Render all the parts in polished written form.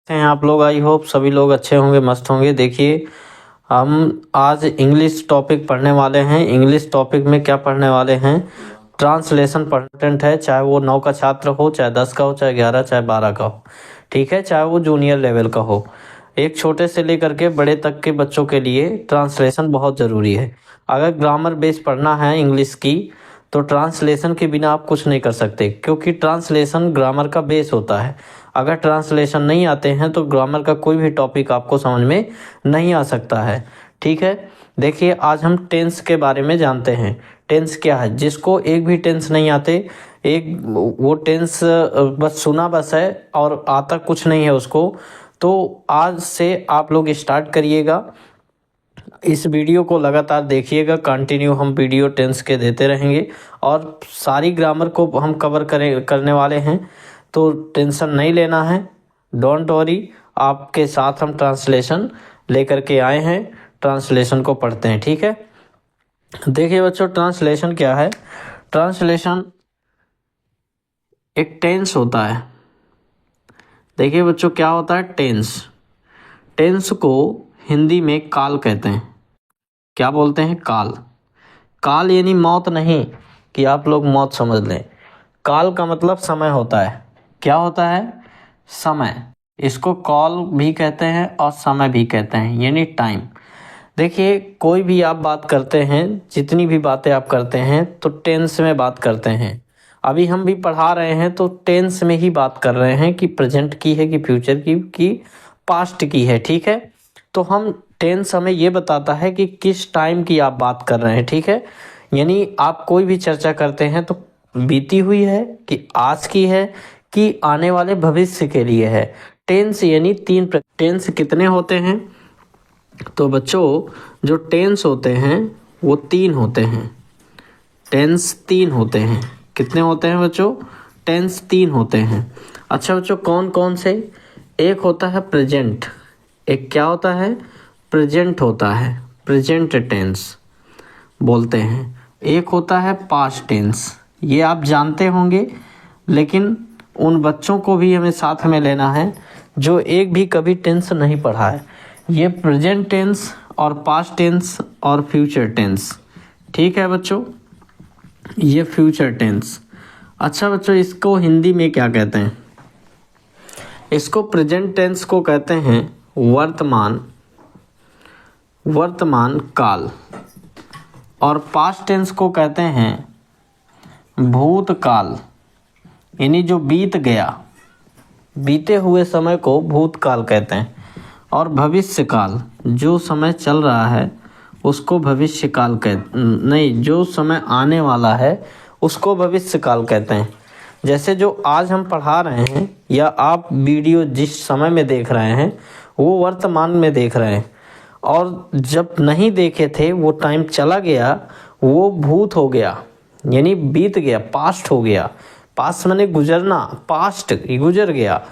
हैं आप लोग। आई होप सभी लोग अच्छे होंगे, मस्त होंगे। देखिए, हम आज इंग्लिश टॉपिक पढ़ने वाले हैं। इंग्लिश टॉपिक में क्या पढ़ने वाले हैं? ट्रांसलेशन इम्पोर्टेंट है, चाहे वो 9 का छात्र हो, चाहे 10 का हो, चाहे 11, चाहे 12 का हो। ठीक है, चाहे वो जूनियर लेवल का हो। एक छोटे से लेकर के बड़े तक के बच्चों के लिए ट्रांसलेशन बहुत ज़रूरी है। अगर ग्रामर बेस पढ़ना है इंग्लिश की, तो ट्रांसलेशन के बिना आप कुछ नहीं कर सकते, क्योंकि ट्रांसलेशन ग्रामर का बेस होता है। अगर ट्रांसलेशन नहीं आते हैं तो ग्रामर का कोई भी टॉपिक आपको समझ में नहीं आ सकता है। ठीक है, देखिए आज हम टेंस के बारे में जानते हैं। टेंस क्या है? जिसको एक भी टेंस नहीं आते, एक वो टेंस बस सुना बस है और आता कुछ नहीं है उसको, तो आज से आप लोग स्टार्ट करिएगा। इस वीडियो को लगातार देखिएगा, कंटिन्यू हम वीडियो टेंस के देते रहेंगे और सारी ग्रामर को हम कवर करने वाले हैं, तो टेंशन नहीं लेना है। डोंट वरी, आपके साथ हम ट्रांसलेशन लेकर के आए हैं। ट्रांसलेशन को पढ़ते हैं, ठीक है। देखिए बच्चों, ट्रांसलेशन क्या है? ट्रांसलेशन एक टेंस होता है। देखिए बच्चों, क्या होता है? टेंस। टेंस को हिंदी में काल कहते हैं। क्या बोलते हैं? काल। काल यानी मौत नहीं कि आप लोग मौत समझ लें। काल का मतलब समय होता है। क्या होता है? समय। इसको कॉल भी कहते हैं और समय भी कहते हैं, यानी टाइम। देखिए, कोई भी आप बात करते हैं, जितनी भी बातें आप करते हैं तो टेंस में बात करते हैं। अभी हम भी पढ़ा रहे हैं तो टेंस में ही बात कर रहे हैं कि प्रेजेंट की है, कि फ्यूचर की, कि पास्ट की है। ठीक है, तो हम टेंस हमें ये बताता है कि किस टाइम की आप बात कर रहे हैं। ठीक है, यानी आप कोई भी चर्चा करते हैं तो बीती हुई है, कि आज की है, कि आने वाले भविष्य के लिए है। टेंस यानी टेंस कितने होते हैं? तो बच्चों, जो टेंस होते हैं वो 3 होते हैं। टेंस 3 होते हैं। कितने होते हैं बच्चों? टेंस 3 होते हैं। अच्छा बच्चों, कौन कौन से? एक होता है प्रेजेंट। एक क्या होता है? प्रेजेंट होता है, प्रेजेंट टेंस बोलते हैं। एक होता है पास्ट टेंस, ये आप जानते होंगे, लेकिन उन बच्चों को भी हमें साथ में लेना है जो एक भी कभी टेंस नहीं पढ़ा है। ये प्रेजेंट टेंस और पास्ट टेंस और फ्यूचर टेंस। ठीक है बच्चों, ये फ्यूचर टेंस। अच्छा बच्चों, इसको हिंदी में क्या कहते हैं? इसको प्रेजेंट टेंस को कहते हैं वर्तमान काल, और पास्ट टेंस को कहते हैं भूतकाल, यानी जो बीत गया, बीते हुए समय को भूतकाल कहते हैं। और भविष्य काल, जो समय चल रहा है उसको भविष्य काल नहीं, जो समय आने वाला है उसको भविष्य काल कहते हैं। जैसे जो आज हम पढ़ा रहे हैं या आप वीडियो जिस समय में देख रहे हैं वो वर्तमान में देख रहे हैं, और जब नहीं देखे थे वो टाइम चला गया, वो भूत हो गया, यानी बीत गया, पास्ट हो गया। पास्ट माने गुजरना, पास्ट गुजर गया।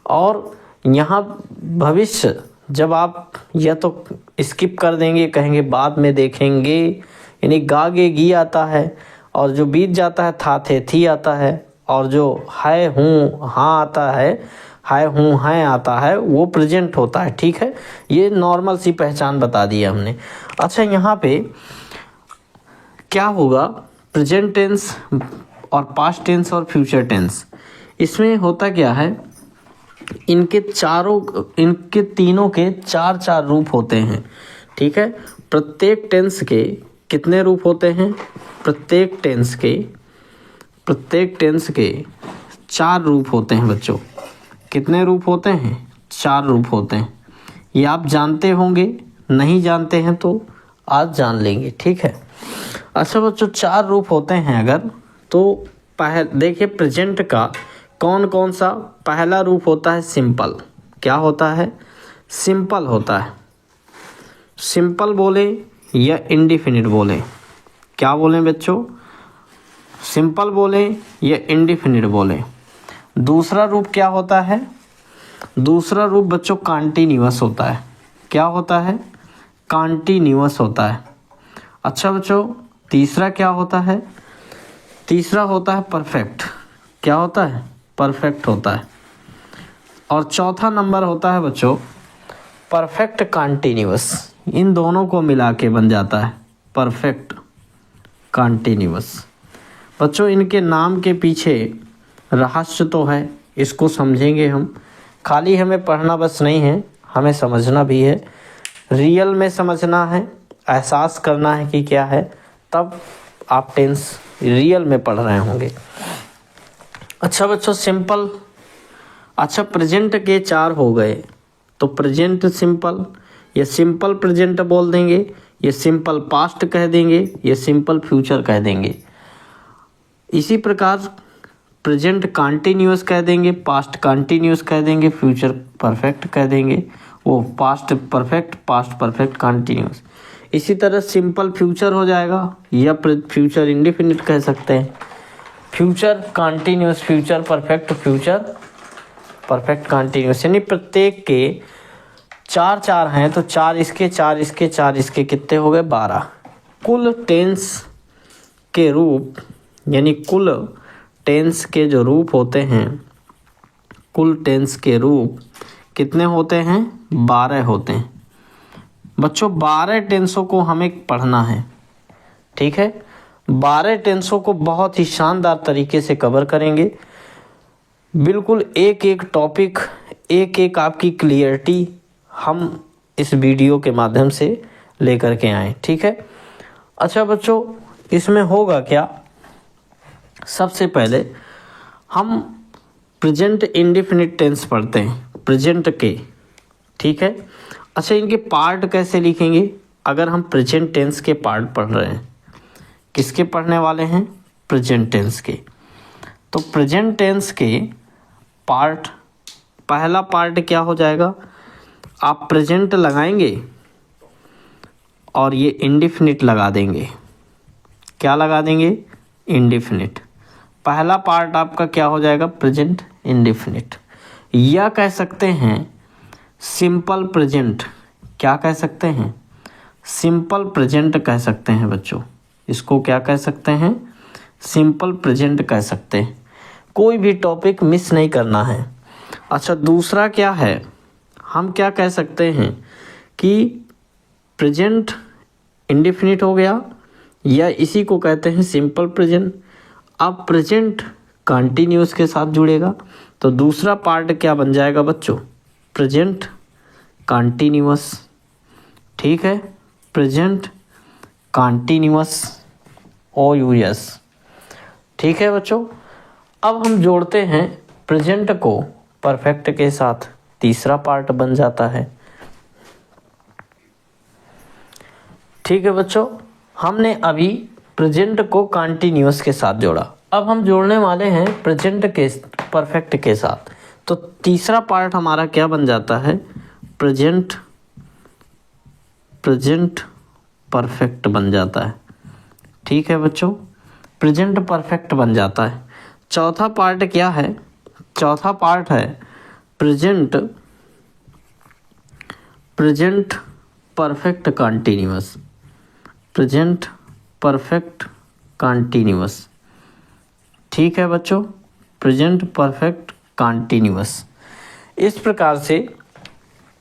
और यहाँ भविष्य, जब आप या तो स्किप कर देंगे, कहेंगे बाद में देखेंगे, यानी गागे गी आता है, और जो बीत जाता है था थे थी आता है, और जो है हूँ हाँ आता है, है हूँ हैं आता है, वो प्रेजेंट होता है। ठीक है, ये नॉर्मल सी पहचान बता दी हमने। अच्छा, यहाँ पे क्या होगा? प्रेजेंट टेंस और पास्ट टेंस और फ्यूचर टेंस, इसमें होता क्या है? इनके तीनों के 4 रूप होते हैं। ठीक है, प्रत्येक टेंस के कितने रूप होते हैं? प्रत्येक टेंस के 4 रूप होते हैं बच्चों। कितने रूप होते हैं? 4 रूप होते हैं। ये आप जानते होंगे, नहीं जानते हैं तो आज जान लेंगे। ठीक है, अच्छा बच्चों, 4 रूप होते हैं अगर, तो देखिए प्रेजेंट का कौन कौन सा? पहला रूप होता है सिंपल। क्या होता है? सिंपल होता है। सिंपल बोले या इंडिफिनिट बोले? क्या बोलें बच्चों? सिंपल बोले या इंडिफिनिट बोले? दूसरा रूप क्या होता है? दूसरा रूप बच्चों कॉन्टिन्यूअस होता है। क्या होता है? कॉन्टिन्यूअस होता है। अच्छा बच्चों, तीसरा क्या होता है? तीसरा होता है परफेक्ट। क्या होता है? परफेक्ट होता है। और चौथा नंबर होता है बच्चों परफेक्ट कॉन्टिन्यूअस। इन दोनों को मिला के बन जाता है परफेक्ट कॉन्टिन्यूअस। बच्चों इनके नाम के पीछे रहस्य तो है, इसको समझेंगे हम। खाली हमें पढ़ना बस नहीं है, हमें समझना भी है, रियल में समझना है, एहसास करना है कि क्या है, तब आप टेंस रियल में पढ़ रहे होंगे। अच्छा बच्चों सिंपल, अच्छा प्रेजेंट के 4 हो गए, तो प्रेजेंट सिंपल या सिंपल प्रेजेंट बोल देंगे, ये सिंपल पास्ट कह देंगे, ये सिंपल फ्यूचर कह देंगे। इसी प्रकार प्रेजेंट कॉन्टिन्यूअस कह देंगे, पास्ट कॉन्टिन्यूअस कह देंगे, फ्यूचर परफेक्ट कह देंगे, वो past perfect, past perfect continuous. इसी तरह सिंपल फ्यूचर हो जाएगा या फ्यूचर इंडेफिनिट कह सकते हैं, future continuous, future perfect, future perfect continuous. यानी प्रत्येक के 4 हैं, तो 4 इसके, 4 इसके, 4 इसके, कितने हो गए 12। कुल टेंस के रूप, यानी कुल टेंस के जो रूप होते हैं, कुल टेंस के रूप कितने होते हैं 12 होते हैं। बच्चों 12 टेंसों को हमें पढ़ना है, ठीक है। 12 टेंसों को बहुत ही शानदार तरीके से कवर करेंगे, बिल्कुल एक एक टॉपिक, एक एक आपकी क्लियरिटी हम इस वीडियो के माध्यम से लेकर के आए, ठीक है। अच्छा बच्चों इसमें होगा क्या, सबसे पहले हम प्रेजेंट इंडेफिनिट टेंस पढ़ते हैं, प्रेजेंट के, ठीक है। अच्छा इनके पार्ट कैसे लिखेंगे, अगर हम प्रेजेंट टेंस के पार्ट पढ़ रहे हैं, किसके पढ़ने वाले हैं, प्रेजेंट टेंस के। तो प्रेजेंट टेंस के पार्ट, पहला पार्ट क्या हो जाएगा, आप प्रेजेंट लगाएंगे और ये इंडेफिनिट लगा देंगे। क्या लगा देंगे, इंडेफिनिट। पहला पार्ट आपका क्या हो जाएगा, प्रेजेंट इंडेफिनिट, या कह सकते हैं सिंपल प्रेजेंट। क्या कह सकते हैं, सिंपल प्रेजेंट कह सकते हैं बच्चों, इसको क्या कह सकते हैं, सिंपल प्रेजेंट कह सकते हैं। कोई भी टॉपिक मिस नहीं करना है। अच्छा दूसरा क्या है, हम क्या कह सकते हैं कि प्रेजेंट इंडेफिनिट हो गया, या इसी को कहते हैं सिंपल प्रेजेंट। अब प्रेजेंट कंटिन्यूअस के साथ जुड़ेगा, तो दूसरा पार्ट क्या बन जाएगा बच्चों, प्रेजेंट कंटिन्यूअस, ठीक है, प्रेजेंट कंटिन्यूअस OUS, ठीक है बच्चों। अब हम जोड़ते हैं प्रेजेंट को परफेक्ट के साथ, तीसरा पार्ट बन जाता है, ठीक है बच्चों। हमने अभी प्रेजेंट को कंटिन्यूअस के साथ जोड़ा, अब हम जोड़ने वाले हैं प्रेजेंट के परफेक्ट के साथ, तो तीसरा पार्ट हमारा क्या बन जाता है, प्रेजेंट परफेक्ट बन जाता है, ठीक है बच्चों, प्रेजेंट परफेक्ट बन जाता है। चौथा पार्ट क्या है, चौथा पार्ट है present perfect continuous, present perfect continuous, ठीक है बच्चों, प्रेजेंट परफेक्ट कंटिन्यूअस। इस प्रकार से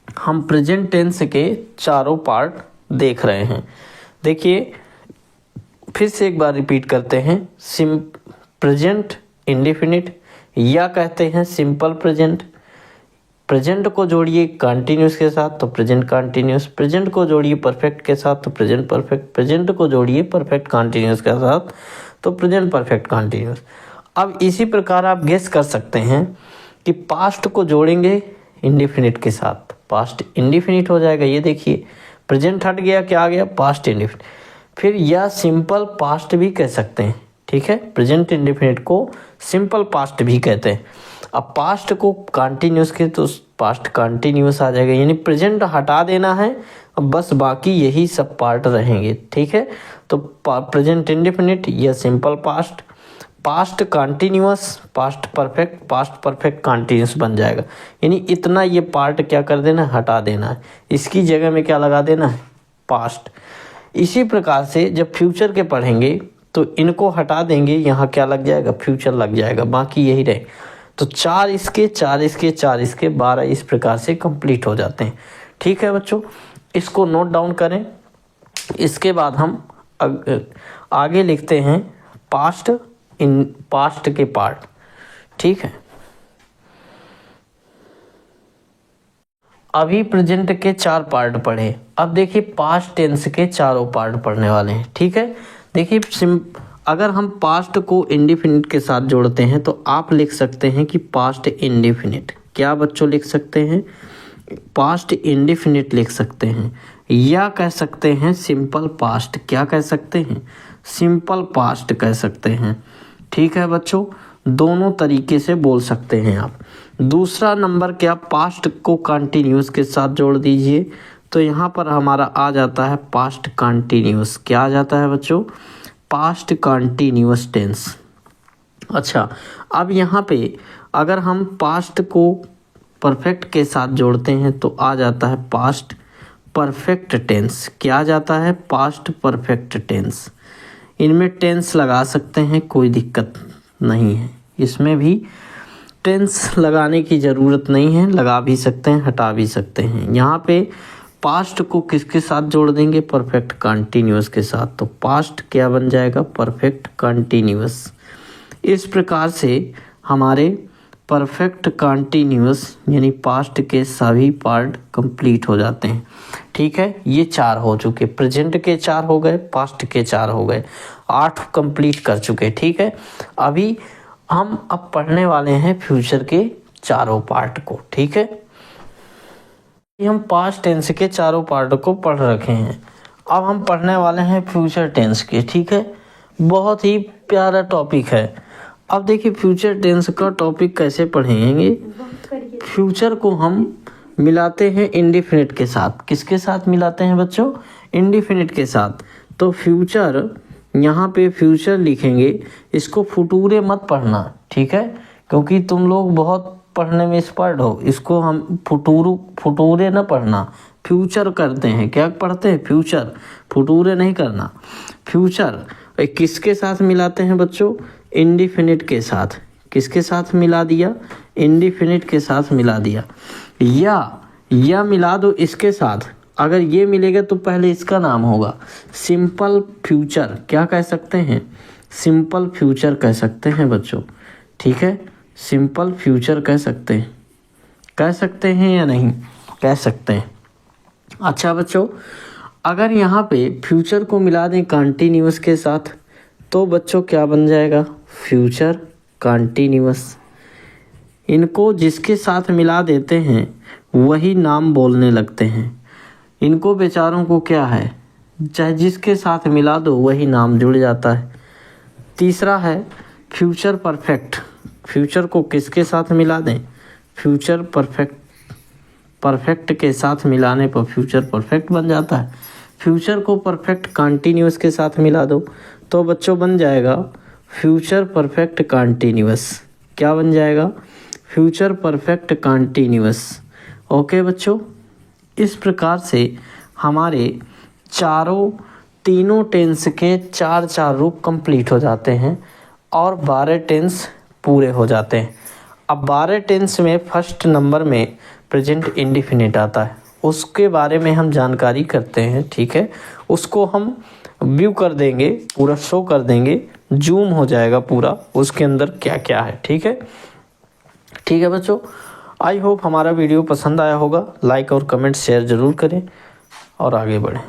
हम प्रेजेंट टेंस के चारों पार्ट देख रहे हैं। देखिए फिर से एक बार रिपीट करते हैं, प्रेजेंट इंडेफिनिट, या कहते हैं सिंपल प्रेजेंट। प्रेजेंट को जोड़िए कंटिन्यूअस के साथ तो प्रेजेंट कंटिन्यूअस, प्रेजेंट को जोड़िए परफेक्ट के साथ तो प्रेजेंट परफेक्ट, प्रेजेंट को जोड़िए परफेक्ट कंटिन्यूअस के साथ तो प्रेजेंट परफेक्ट कंटिन्यूअस। अब इसी प्रकार आप गेस कर सकते हैं कि पास्ट को जोड़ेंगे इंडेफिनिट के साथ, पास्ट इंडेफिनिट हो जाएगा। ये देखिए प्रेजेंट हट गया, क्या आ गया, पास्ट इंडेफिनिट। फिर या सिंपल पास्ट भी कह सकते हैं, ठीक है, प्रेजेंट इंडेफिनिट को सिंपल पास्ट भी कहते हैं। अब पास्ट को कंटिन्यूअस के तो पास्ट कंटिन्यूअस आ जाएगा, यानी प्रेजेंट हटा देना है, अब बस बाकी यही सब पार्ट रहेंगे, ठीक है। तो प्रेजेंट इंडेफिनिट या simple past, past continuous, past perfect continuous बन जाएगा। यानी इतना ये पार्ट क्या कर देना है, हटा देना है, इसकी जगह में क्या लगा देना है, पास्ट। इसी प्रकार से जब फ्यूचर के पढ़ेंगे तो इनको हटा देंगे, यहाँ क्या लग जाएगा, फ्यूचर लग जाएगा, बाकी यही रहे। तो 4 इसके 4 इसके 4 इसके 12 इस प्रकार से कंप्लीट हो जाते हैं। ठीक है बच्चों, इसको नोट डाउन करें। इसके बाद हम आगे लिखते हैं पास्ट के पार्ट। ठीक है, अभी प्रेजेंट के 4 पार्ट पढ़े, अब देखिए पास्ट टेंस के चारों पार्ट पढ़ने वाले हैं। ठीक है, देखिए अगर हम पास्ट को इंडेफिनिट के साथ जोड़ते हैं तो आप लिख सकते हैं कि पास्ट इंडेफिनिट। क्या बच्चों लिख सकते हैं? पास्ट इंडेफिनिट लिख सकते हैं, या कह सकते हैं सिंपल पास्ट। क्या कह सकते हैं? सिंपल पास्ट कह सकते हैं। ठीक है बच्चों, दोनों तरीके से बोल सकते हैं आप। दूसरा नंबर क्या, पास्ट को कंटिन्यूस के साथ जोड़ दीजिए, तो यहाँ पर हमारा आ जाता है पास्ट कंटिन्यूस। क्या आ जाता है बच्चों? Past continuous tense. अच्छा, अब यहाँ पे अगर हम पास्ट को परफेक्ट के साथ जोड़ते हैं तो आ जाता है पास्ट परफेक्ट टेंस। क्या आ जाता है? Past perfect tense. इनमें टेंस लगा सकते हैं, कोई दिक्कत नहीं है, इसमें भी टेंस लगाने की ज़रूरत नहीं है, लगा भी सकते हैं, हटा भी सकते हैं। यहाँ पे पास्ट को किसके साथ जोड़ देंगे? परफेक्ट कंटिन्यूअस के साथ, तो पास्ट क्या बन जाएगा? Perfect continuous. इस प्रकार से हमारे परफेक्ट कंटिन्यूअस यानी पास्ट के सभी पार्ट कंप्लीट हो जाते हैं। ठीक है, ये 4 हो चुके, प्रेजेंट के 4 हो गए, पास्ट के 4 हो गए, 8 कंप्लीट कर चुके। ठीक है, अभी हम अब पढ़ने वाले हैं फ्यूचर के चारों पार्ट को। ठीक है, हम पास्ट टेंस के चारों पार्ट को पढ़ रखे हैं, अब हम पढ़ने वाले हैं फ्यूचर टेंस के। ठीक है, बहुत ही प्यारा टॉपिक है। अब देखिए फ्यूचर टेंस का टॉपिक कैसे पढ़ेंगे। फ्यूचर को हम मिलाते हैं इंडेफिनिट के साथ। किसके साथ मिलाते हैं बच्चों? इंडेफिनिट के साथ। तो फ्यूचर, यहाँ पे फ्यूचर लिखेंगे, इसको फुटूरे मत पढ़ना। ठीक है, क्योंकि तुम लोग बहुत पढ़ने में एक्सपर्ट हो, इसको हम फुटूरे न पढ़ना, फ्यूचर करते हैं। क्या पढ़ते हैं? फ्यूचर, फुटूरे नहीं करना। फ्यूचर किसके साथ मिलाते हैं बच्चों? इंडेफिनिट के साथ। किसके साथ मिला दिया? इंडेफिनिट के साथ मिला दिया, या मिला दो इसके साथ। अगर ये मिलेगा तो पहले इसका नाम होगा सिंपल फ्यूचर। क्या कह सकते हैं? सिंपल फ्यूचर कह सकते हैं बच्चों। ठीक है, सिंपल फ्यूचर कह सकते हैं। कह सकते हैं या नहीं? कह सकते हैं। अच्छा बच्चों, अगर यहाँ पे फ्यूचर को मिला दें कंटिन्यूअस के साथ तो बच्चों क्या बन जाएगा? Future continuous. इनको जिसके साथ मिला देते हैं वही नाम बोलने लगते हैं। इनको बेचारों को क्या है, चाहे जिसके साथ मिला दो वही नाम जुड़ जाता है। तीसरा है फ्यूचर परफेक्ट। फ्यूचर को किसके साथ मिला दें? फ्यूचर परफेक्ट के साथ मिलाने पर फ्यूचर परफेक्ट बन जाता है। फ्यूचर को परफेक्ट कंटिन्यूअस के साथ मिला दो तो बच्चों बन जाएगा फ्यूचर परफेक्ट कंटिन्यूअस। क्या बन जाएगा? Future perfect continuous. ओके बच्चों, इस प्रकार से हमारे तीनों टेंस के 4 रूप कंप्लीट हो जाते हैं और 12 टेंस पूरे हो जाते हैं। अब 12 टेंस में फर्स्ट नंबर में प्रेजेंट इंडेफिनिट आता है, उसके बारे में हम जानकारी करते हैं। ठीक है, उसको हम व्यू कर देंगे, पूरा शो कर देंगे, जूम हो जाएगा पूरा उसके अंदर क्या क्या है। ठीक है, ठीक है बच्चों, आई होप हमारा वीडियो पसंद आया होगा। लाइक और कमेंट शेयर ज़रूर करें और आगे बढ़ें।